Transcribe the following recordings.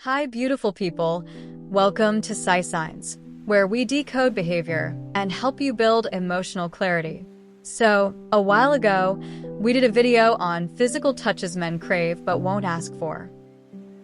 Hi, beautiful people. Welcome to psysigns, where we decode behavior and help you build emotional clarity. So, a while ago, we did a video on physical touches men crave but won't ask for.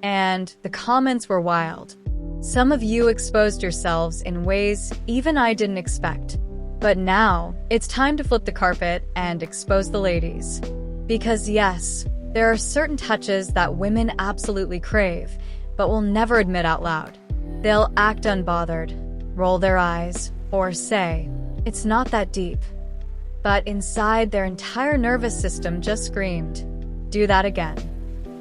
And the comments were wild. Some of you exposed yourselves in ways even I didn't expect. But now, it's time to flip the carpet and expose the ladies. Because yes, there are certain touches that women absolutely crave, but will never admit out loud. They'll act unbothered, roll their eyes, or say, "It's not that deep." But inside, their entire nervous system just screamed, "Do that again."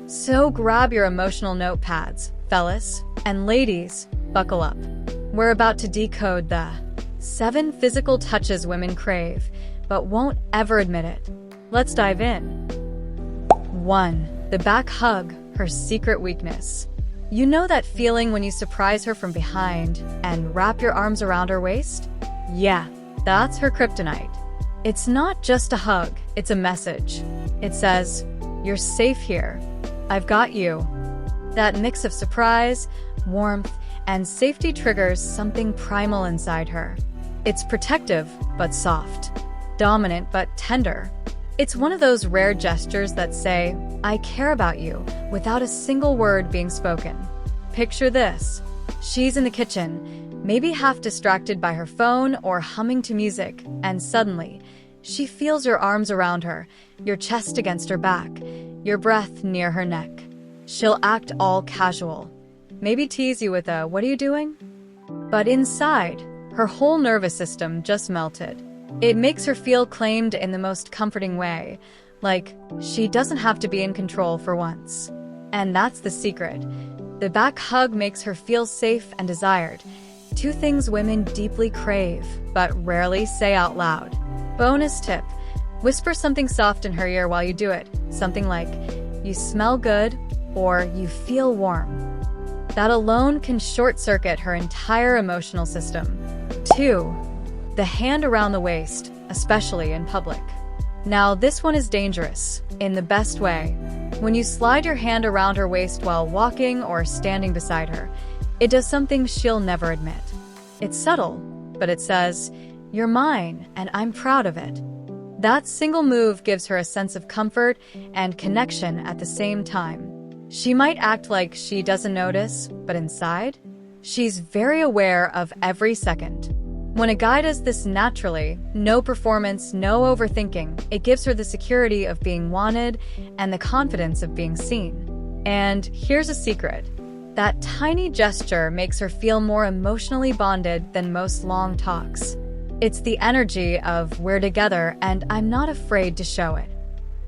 So grab your emotional notepads, fellas, and ladies, buckle up. We're about to decode the 7 physical touches women crave, but won't ever admit it. Let's dive in. 1. The back hug, her secret weakness. You know that feeling when you surprise her from behind and wrap your arms around her waist? Yeah, that's her kryptonite. It's not just a hug, it's a message. It says, "You're safe here. I've got you." That mix of surprise, warmth, and safety triggers something primal inside her. It's protective, but soft. Dominant, but tender. It's one of those rare gestures that say, "I care about you," without a single word being spoken. Picture this. She's in the kitchen, maybe half distracted by her phone or humming to music, and suddenly, she feels your arms around her, your chest against her back, your breath near her neck. She'll act all casual. Maybe tease you with a, "What are you doing?" But inside, her whole nervous system just melted. It makes her feel claimed in the most comforting way, like she doesn't have to be in control for once. And that's the secret. The back hug makes her feel safe and desired. 2 things women deeply crave, but rarely say out loud. Bonus tip, whisper something soft in her ear while you do it. Something like, "You smell good," or "You feel warm." That alone can short-circuit her entire emotional system. 2. The hand around the waist, especially in public. Now, this one is dangerous, in the best way. When you slide your hand around her waist while walking or standing beside her, it does something she'll never admit. It's subtle, but it says, "You're mine, and I'm proud of it." That single move gives her a sense of comfort and connection at the same time. She might act like she doesn't notice, but inside, she's very aware of every second. When a guy does this naturally, no performance, no overthinking, it gives her the security of being wanted and the confidence of being seen. And here's a secret. That tiny gesture makes her feel more emotionally bonded than most long talks. It's the energy of "we're together and I'm not afraid to show it."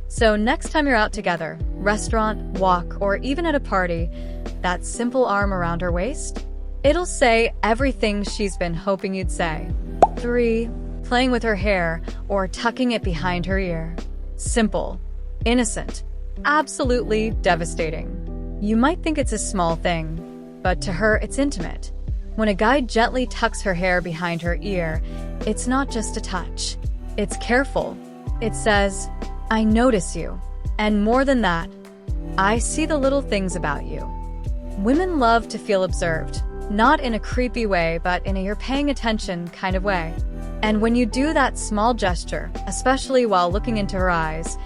So next time you're out together, restaurant, walk, or even at a party, that simple arm around her waist, it'll say everything she's been hoping you'd say. 3. Playing with her hair or tucking it behind her ear. Simple, innocent, absolutely devastating. You might think it's a small thing, but to her it's intimate. When a guy gently tucks her hair behind her ear, it's not just a touch. It's careful. It says, "I notice you." And more than that, "I see the little things about you." Women love to feel observed. Not in a creepy way, but in a "you're paying attention" kind of way. And when you do that small gesture, especially while looking into her eyes,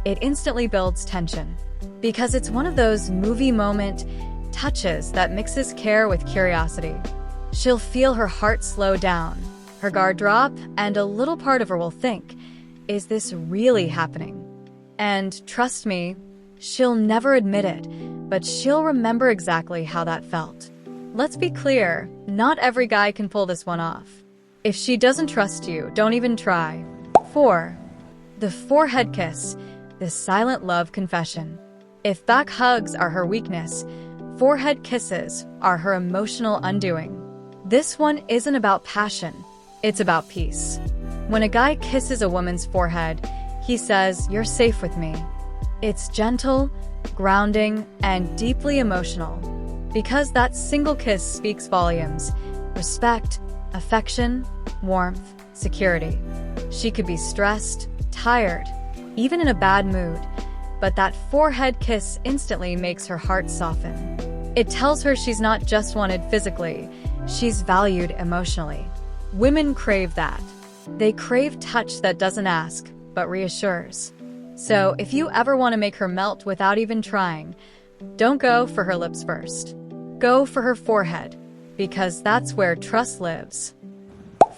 it instantly builds tension. Because it's one of those movie moment touches that mixes care with curiosity. She'll feel her heart slow down, her guard drop, and a little part of her will think, "Is this really happening?" And trust me, she'll never admit it, but she'll remember exactly how that felt. Let's be clear, not every guy can pull this one off. If she doesn't trust you, don't even try. 4. The forehead kiss, the silent love confession. If back hugs are her weakness, forehead kisses are her emotional undoing. This one isn't about passion, it's about peace. When a guy kisses a woman's forehead, he says, "You're safe with me." It's gentle, grounding, and deeply emotional. Because that single kiss speaks volumes. Respect, affection, warmth, security. She could be stressed, tired, even in a bad mood, but that forehead kiss instantly makes her heart soften. It tells her she's not just wanted physically, she's valued emotionally. Women crave that. They crave touch that doesn't ask, but reassures. So if you ever want to make her melt without even trying, don't go for her lips first. Go for her forehead, because that's where trust lives.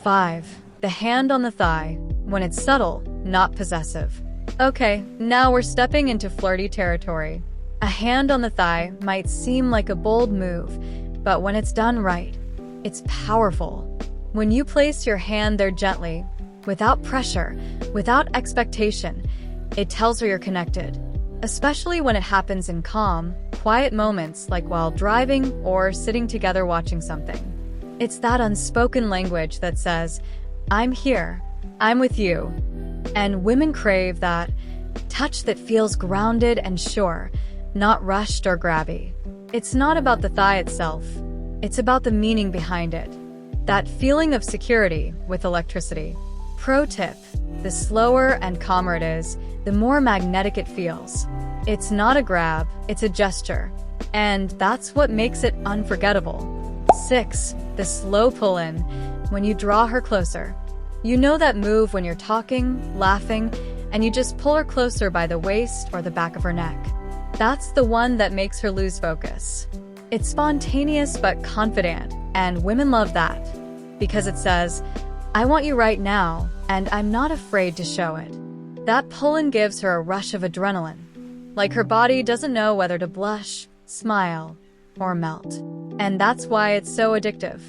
5. The hand on the thigh, when it's subtle, not possessive. Okay, now we're stepping into flirty territory. A hand on the thigh might seem like a bold move, but when it's done right, it's powerful. When you place your hand there gently, without pressure, without expectation, it tells her you're connected. Especially when it happens in calm, quiet moments like while driving or sitting together watching something. It's that unspoken language that says, I'm here, I'm with you. And women crave that touch that feels grounded and sure, not rushed or grabby. It's not about the thigh itself, it's about the meaning behind it. That feeling of security with electricity. Pro tip, the slower and calmer it is, the more magnetic it feels. It's not a grab, it's a gesture. And that's what makes it unforgettable. 6. The slow pull-in, when you draw her closer. You know that move when you're talking, laughing, and you just pull her closer by the waist or the back of her neck. That's the one that makes her lose focus. It's spontaneous but confident, and women love that. Because it says, I want you right now, and I'm not afraid to show it. That pull-in gives her a rush of adrenaline. Like her body doesn't know whether to blush, smile, or melt. And that's why it's so addictive.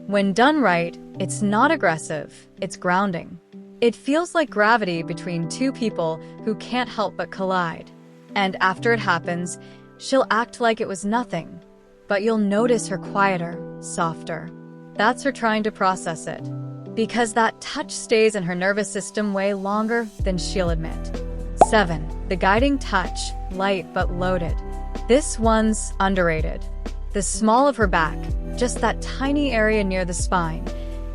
When done right, it's not aggressive, it's grounding. It feels like gravity between two people who can't help but collide. And after it happens, she'll act like it was nothing, but you'll notice her quieter, softer. That's her trying to process it. Because that touch stays in her nervous system way longer than she'll admit. 7. The guiding touch, light but loaded. This one's underrated. The small of her back, just that tiny area near the spine,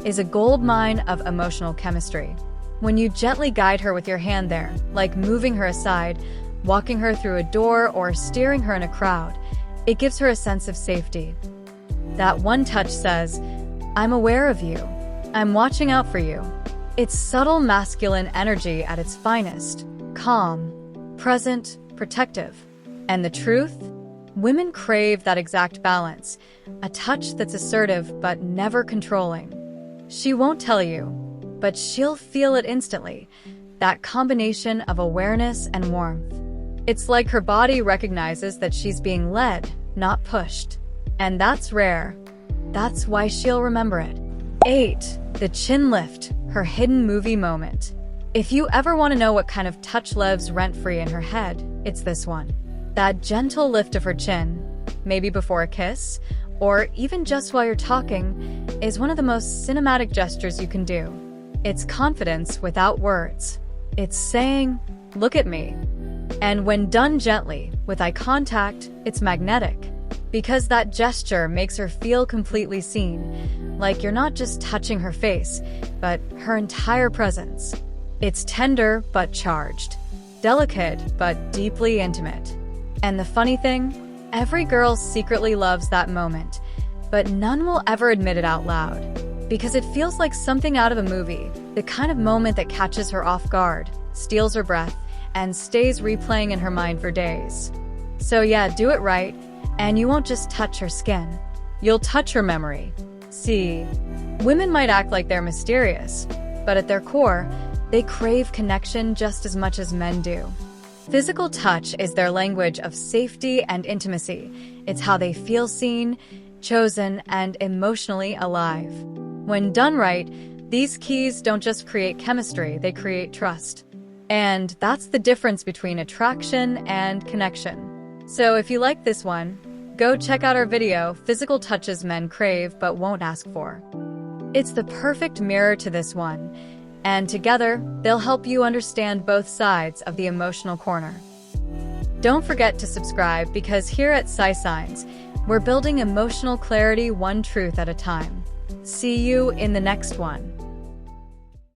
is a goldmine of emotional chemistry. When you gently guide her with your hand there, like moving her aside, walking her through a door, or steering her in a crowd, it gives her a sense of safety. That one touch says, I'm aware of you. I'm watching out for you. It's subtle masculine energy at its finest. Calm, present, protective. And the truth? Women crave that exact balance, a touch that's assertive but never controlling. She won't tell you, but she'll feel it instantly, that combination of awareness and warmth. It's like her body recognizes that she's being led, not pushed. And that's rare. That's why she'll remember it. 8. The chin lift, her hidden movie moment. If you ever want to know what kind of touch lives rent-free in her head, it's this one. That gentle lift of her chin, maybe before a kiss, or even just while you're talking, is one of the most cinematic gestures you can do. It's confidence without words. It's saying, look at me. And when done gently, with eye contact, it's magnetic. Because that gesture makes her feel completely seen, like you're not just touching her face, but her entire presence. It's tender but charged, delicate but deeply intimate. And the funny thing, every girl secretly loves that moment, but none will ever admit it out loud. Because it feels like something out of a movie, the kind of moment that catches her off guard, steals her breath, and stays replaying in her mind for days. So yeah, do it right, and you won't just touch her skin. You'll touch her memory. See, women might act like they're mysterious, but at their core, they crave connection just as much as men do. Physical touch is their language of safety and intimacy. It's how they feel seen, chosen, and emotionally alive. When done right, these keys don't just create chemistry, they create trust. And that's the difference between attraction and connection. So if you like this one, go check out our video, Physical Touches Men Crave But Won't Ask For. It's the perfect mirror to this one, and together, they'll help you understand both sides of the emotional corner. Don't forget to subscribe, because here at psysigns, we're building emotional clarity one truth at a time. See you in the next one.